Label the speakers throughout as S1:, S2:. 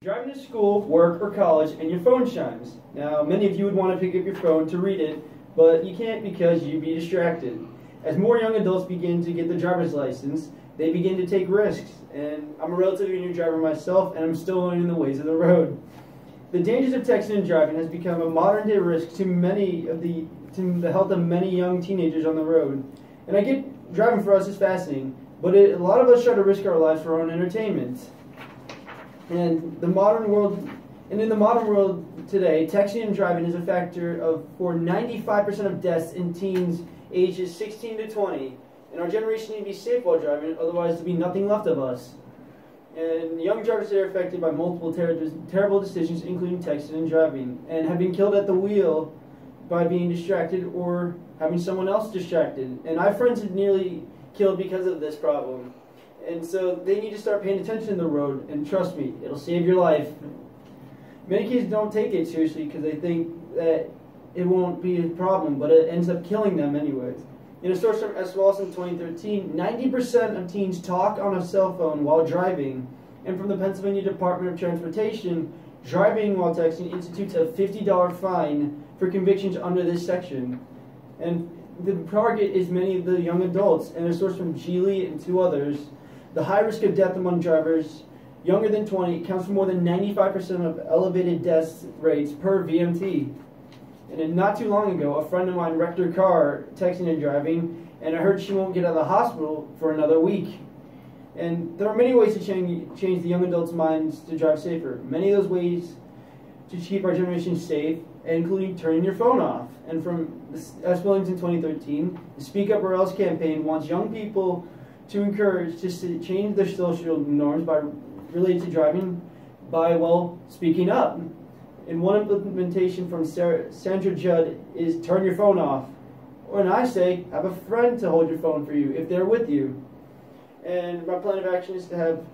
S1: Driving to school, work, or college, and your phone chimes. Now, many of you would want to pick up your phone to read it, but you can't because you'd be distracted. As more young adults begin to get their driver's license, they begin to take risks. And I'm a relatively new driver myself, and I'm still learning the ways of the road. The dangers of texting and driving has become a modern-day risk to the health of many young teenagers on the road. And I get driving for us is fascinating, but a lot of us try to risk our lives for our own entertainment. And in the modern world today, texting and driving is a factor for 95% of deaths in teens ages 16 to 20. And our generation need to be safe while driving, otherwise there'll be nothing left of us. And young drivers are affected by multiple terrible decisions, including texting and driving, and have been killed at the wheel by being distracted or having someone else distracted. And I have friends who nearly killed because of this problem. And so they need to start paying attention to the road, and trust me, it'll save your life. Many kids don't take it seriously because they think that it won't be a problem, but it ends up killing them anyways. In a source from S. Wallace in 2013, 90% of teens talk on a cell phone while driving. And from the Pennsylvania Department of Transportation, driving while texting institutes a $50 fine for convictions under this section. And the target is many of the young adults, and a source from Geely and two others. The high risk of death among drivers younger than 20 accounts for more than 95% of elevated death rates per VMT. And not too long ago, a friend of mine wrecked her car texting and driving, and I heard she won't get out of the hospital for another week. And there are many ways to change the young adults' minds to drive safer. Many of those ways to keep our generation safe, including turning your phone off. And from S. Williams in 2013, the Speak Up or Else campaign wants young people to encourage to change their social norms related to driving by, speaking up. And one implementation from Sandra Judd is turn your phone off. And I say, have a friend to hold your phone for you if they're with you. And my plan of action is to have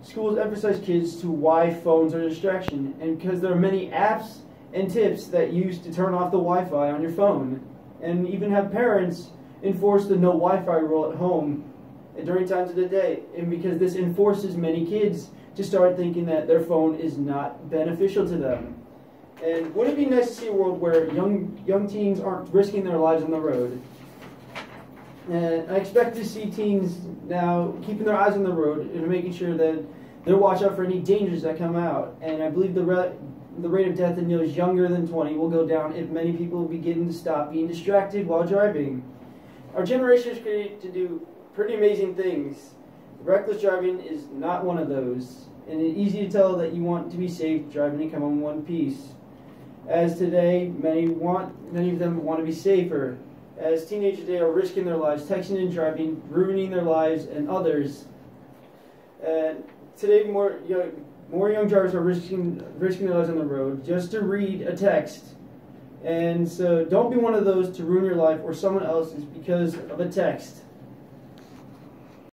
S1: schools emphasize kids to why phones are a distraction. And because there are many apps and tips that use to turn off the Wi-Fi on your phone. And even have parents enforce the no Wi-Fi rule at home during times of the day. And because this enforces many kids to start thinking that their phone is not beneficial to them. And wouldn't it be nice to see a world where young teens aren't risking their lives on the road? And I expect to see teens now keeping their eyes on the road and making sure that they'll watch out for any dangers that come out. And I believe the rate of death in those younger than 20 will go down if many people begin to stop being distracted while driving. Our generation is created to do pretty amazing things. Reckless driving is not one of those. And it's easy to tell that you want to be safe driving and come in one piece. As today, many of them want to be safer. As teenagers, they are risking their lives, texting and driving, ruining their lives and others. And today, more young drivers are risking their lives on the road just to read a text. And so, don't be one of those to ruin your life or someone else's because of a text.